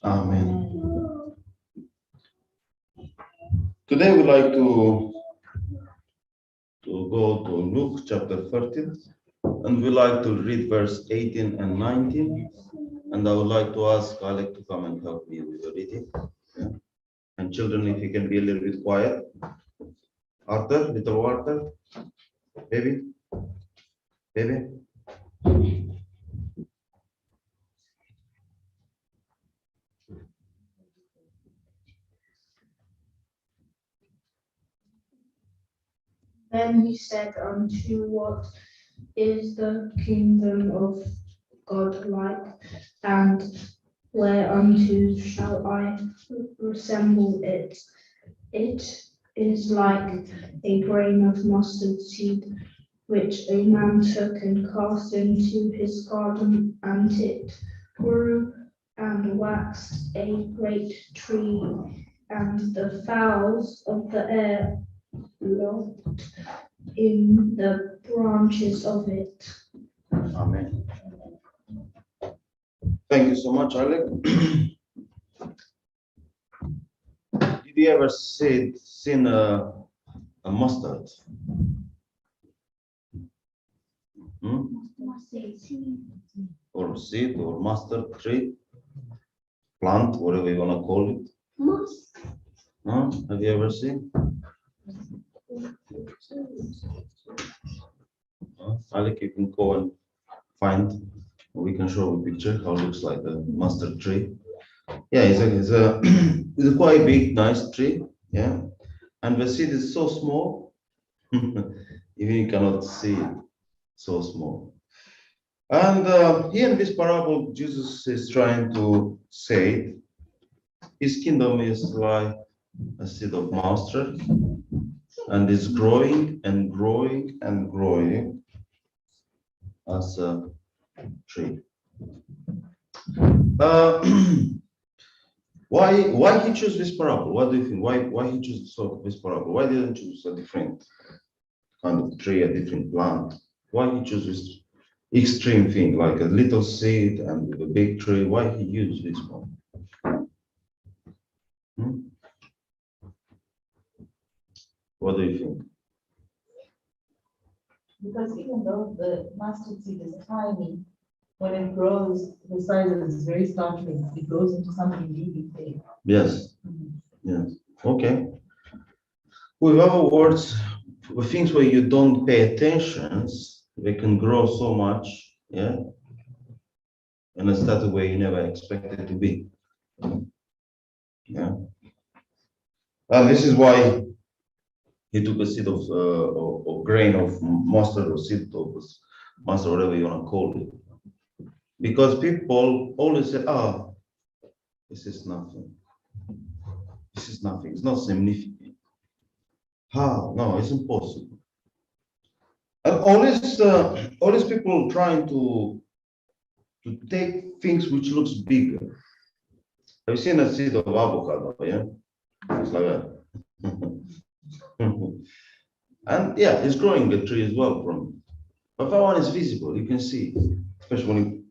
Amen. Today we like to go to Luke chapter 13, and we like to read verse 18 and 19. And I would like to ask Alec to come and help me with the reading. Yeah. And children, if you can be a little bit quiet. Artur, little Artur, baby, baby. Then he said unto, what is the kingdom of God like, and whereunto shall I resemble it? It is like a grain of mustard seed, which a man took and cast into his garden, and it grew and waxed a great tree, and the fowls of the air lodged in the branches of it. Amen. Thank you so much, Alec. Did you ever seen a mustard? Or seed or mustard tree, plant, whatever you want to call it? Huh? Have you ever seen? Alec, you can go and find. We can show a picture how it looks like a mustard tree. Yeah, it's a it's a quite big, nice tree. Yeah, and the seed is so small, even you cannot see it. So small. And here in this parable, Jesus is trying to say his kingdom is like a seed of mustard, and is growing and growing and growing as a tree. Uh, why he chose this parable? What do you think? Why he chose this parable? Why didn't choose a different kind of tree, a different plant? Why he chose this extreme thing, like a little seed and with a big tree? Why he used this one? What do you think? Because even though the mustard seed is tiny, when it grows, the size is very startling. It grows into something really big. Yes. Yes. Okay. With other words, things where you don't pay attention, they can grow so much, yeah, and it's that way you never expect it to be. Yeah. And this is why he took a seed of or grain of mustard or seed of mustard, whatever you want to call it. Because people always say, this is nothing. This is nothing. It's not significant. How? No, it's impossible. And always people trying to take things which looks bigger. Have you seen a seed of avocado? Yeah, it's like that. And yeah, it's growing a tree as well from it. But that one is visible. You can see, especially when you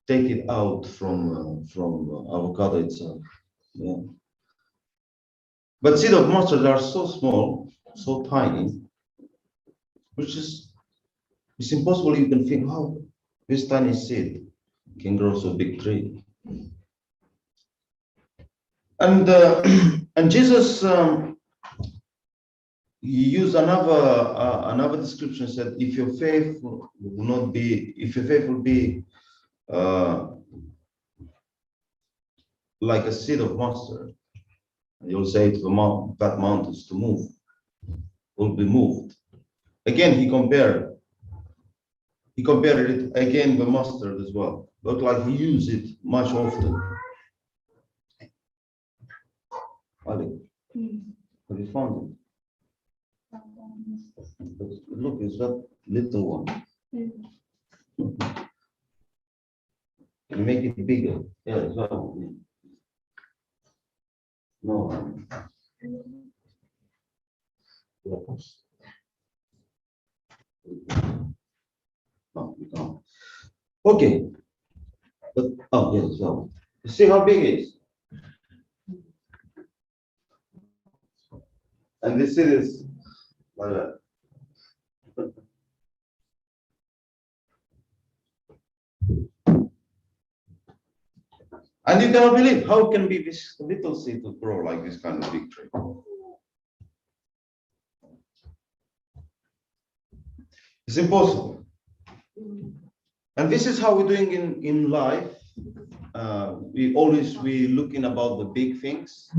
take it out from avocado itself. Yeah. But seed of mustard are so small, so tiny, which is it's impossible. You can think how this tiny seed can grow so big tree. And and Jesus he used another description. Said, if your faith will not be, if your faith will be like a seed of mustard, and you'll say to the that mountains to move, will be moved. Again, he compared it again the mustard as well. Looked like he used it much often. Ali, have you found it? Look, it's that little one. Can you make it bigger? Yeah, it's that one. No. No, you can't. Okay. But yes, that one. You see how big it is? And this seed is like that. And you cannot believe how can be this little seed to grow like this kind of big tree. It's impossible. And this is how we're doing in life. We looking about the big things,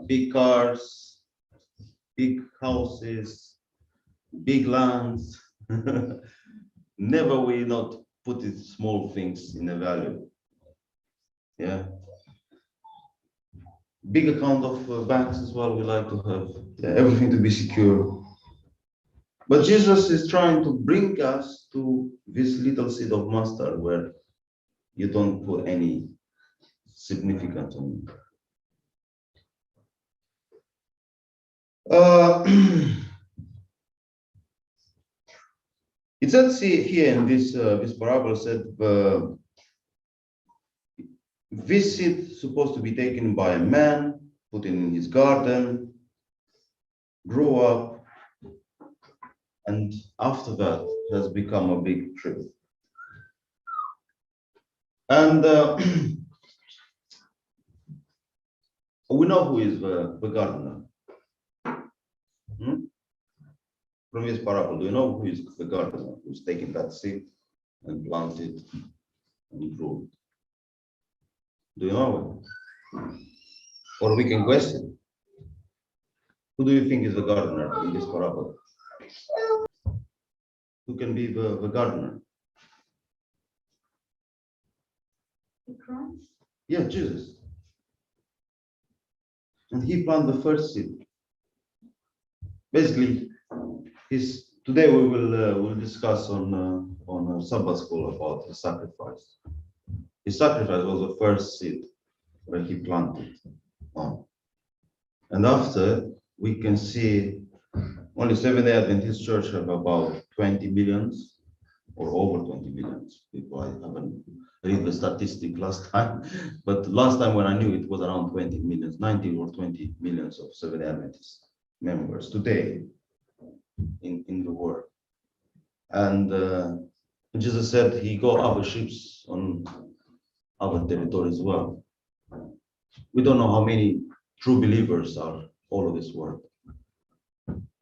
big cars, big houses, big lands. Never we not put it small things in a value. Yeah. Big account of banks as well. We like to have everything to be secure. But Jesus is trying to bring us to this little seed of mustard where you don't put any significance on it. It says here in this parable said this seed supposed to be taken by a man, put in his garden, grow up, and after that has become a big tree. And we know who is the gardener. From this parable, do you know who is the gardener who's taking that seed and planted and grew? Do you know it? Or we can question. Who do you think is the gardener in this parable? Who can be the gardener? Christ? Yeah, Jesus. And he planted the first seed. Basically, today we will discuss on Sabbath school about his sacrifice. His sacrifice was the first seed where he planted on. And after we can see only Seventh-day Adventist Church have about 20 millions or over 20 millions people. I haven't read the statistic last time, but last time when I knew it was around 20 millions, 19 or 20 millions of Seventh-day Adventist members today in the world. And Jesus said he got other sheep on other territory as well. We don't know how many true believers are all over this world.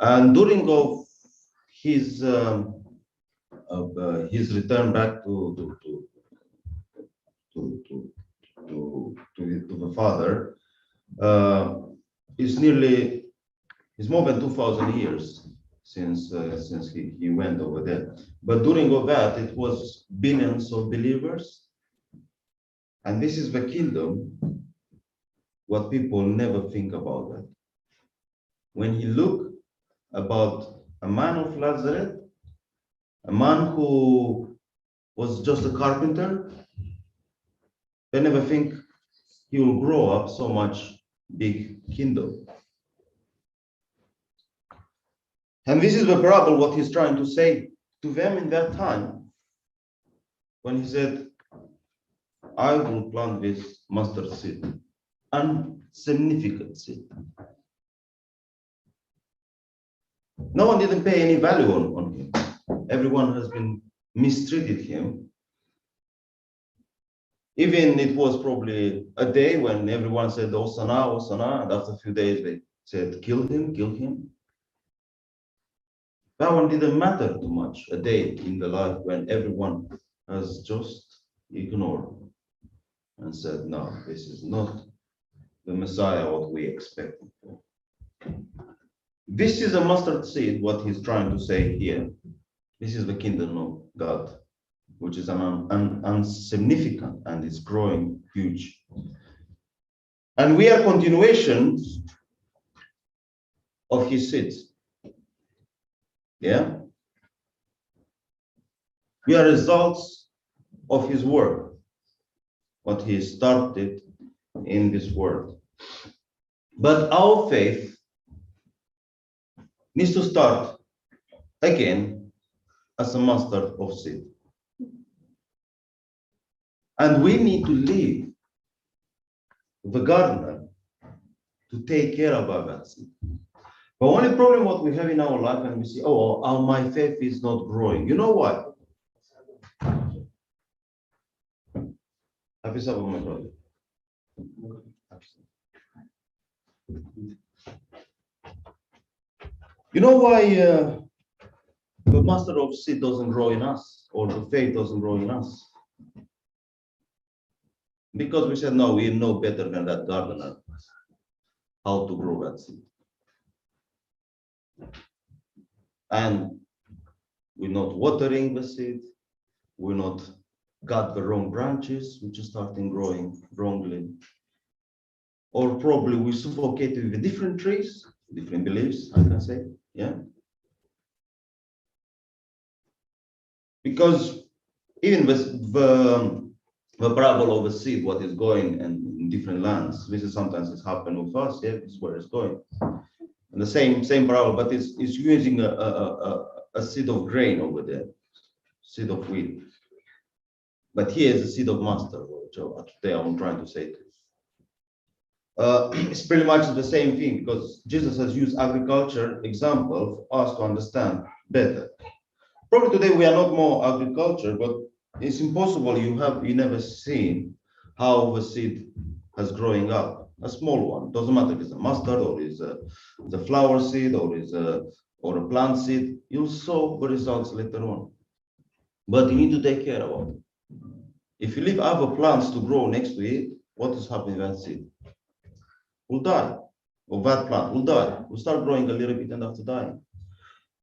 And during of his return back to the Father, it's more than 2,000 years since he went over there. But during all that, it was billions of believers, and this is the kingdom. What people never think about that. When he look about a man of Nazareth, a man who was just a carpenter, they never think he will grow up so much big kingdom. And this is the parable, what he's trying to say to them in that time, when he said, I will plant this mustard seed, insignificant seed. No one didn't pay any value on him. Everyone has been mistreated him. Even it was probably a day when everyone said, Hosanna, Hosanna, and after a few days they said, kill him, kill him. That one didn't matter too much, a day in the life when everyone has just ignored and said, no, this is not the Messiah what we expected for. This is a mustard seed, what he's trying to say here. This is the kingdom of God, which is an insignificant and it's growing huge. And we are continuations of his seeds. Yeah? We are results of his work, what he started in this world. But our faith needs to start again as a mustard of seed. And we need to live the gardener to take care about that seed. The only problem what we have in our life, and we see, my faith is not growing. You know why? Happy Sabbath, my brother. You know why the master of seed doesn't grow in us, or the faith doesn't grow in us? Because we said, no, we know better than that gardener how to grow that seed. And we're not watering the seed, we're not got the wrong branches, which are starting growing wrongly. Or probably we suffocated with different trees, different beliefs, I can say, yeah. Because even the parable of the seed, what is going and in different lands, this is sometimes it's happened with us, yeah, this is where it's going. And the same parable, but it's using a seed of grain over there, seed of wheat. But here is the seed of mustard, which today I'm trying to say to you. It's pretty much the same thing, because Jesus has used agriculture example for us to understand better. Probably today we are not more agriculture, but it's impossible you never seen how the seed has growing up. A small one, doesn't matter if it's a mustard or is a flower seed or a plant seed. You'll sow the results later on, but you need to take care of it. If you leave other plants to grow next to it, what is happening to that seed? Will die, or that plant will die. Will start growing a little bit and after dying.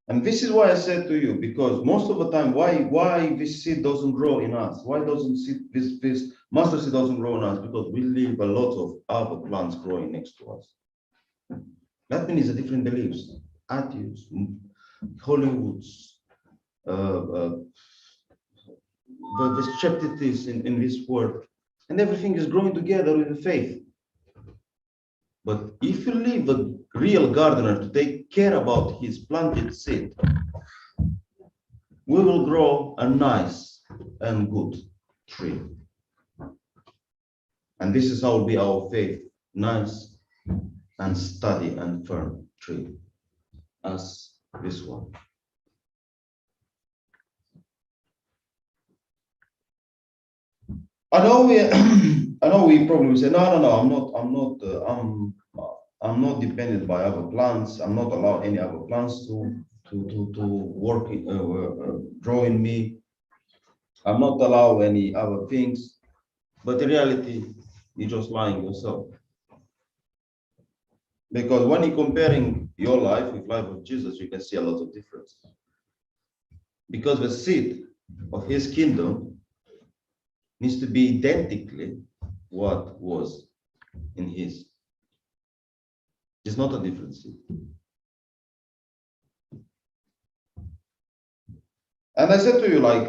And this is why I said to you, because most of the time, why this seed doesn't grow in us? Why doesn't this mustard seed doesn't grow in us? Because we leave a lot of other plants growing next to us. That means a different beliefs, attitudes, Hollywoods, the skepticism in this world, and everything is growing together with the faith. But if you leave the real gardener to take care about his planted seed, we will grow a nice and good tree. And this is how will be our faith, nice and steady and firm tree, as this one. I know we probably say, no, I'm not dependent by other plants. I'm not allowed any other plants to work grow in me. I'm not allowed any other things. But in reality, you're just lying yourself. Because when you're comparing your life with life of Jesus, you can see a lot of difference. Because the seed of his kingdom needs to be identically what was in his. It's not a different seed. And I said to you, like,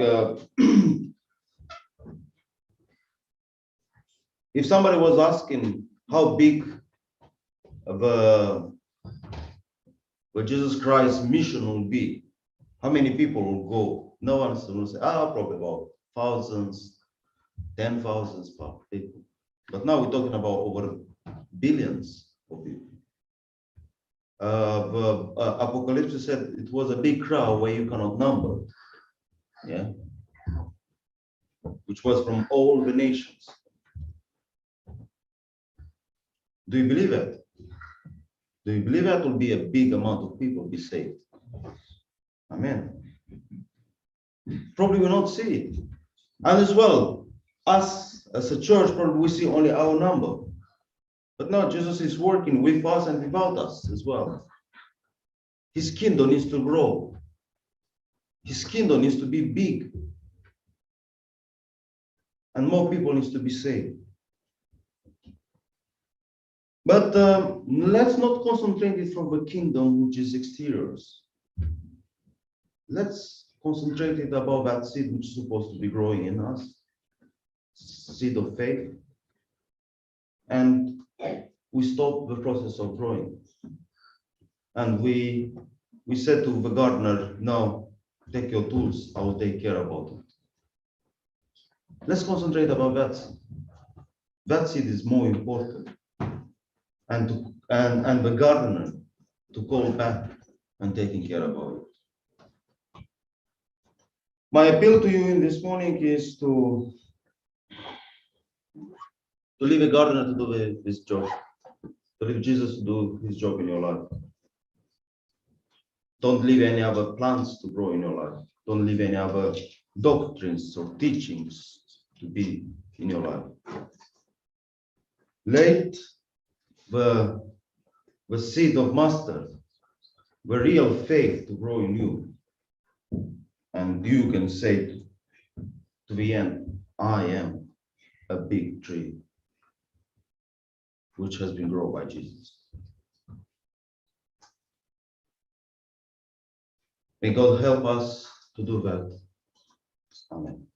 if somebody was asking how big the Jesus Christ mission will be, how many people will go? No one will say, probably about thousands, 10,000 people. But now we're talking about over billions of people. The Apocalypse said it was a big crowd where you cannot number, yeah, which was from all the nations. Do you believe it? Do you believe that will be a big amount of people be saved? Amen. Probably will not see it. And as well, us as a church, probably we see only our number. But now Jesus is working with us and without us as well. His kingdom needs to grow. His kingdom needs to be big. And more people needs to be saved. But let's not concentrate it from the kingdom, which is exteriors. Let's concentrate it about that seed which is supposed to be growing in us, seed of faith. And we stop the process of growing. And we said to the gardener, now take your tools, I will take care about it. Let's concentrate about that. That seed is more important. And the gardener to call back and taking care about it. My appeal to you in this morning is to leave a gardener to do his job, to leave Jesus to do his job in your life. Don't leave any other plants to grow in your life. Don't leave any other doctrines or teachings to be in your life. Let the seed of mustard, the real faith to grow in you. And you can say to the end, I am a big tree which has been grown by Jesus. May God help us to do that. Amen.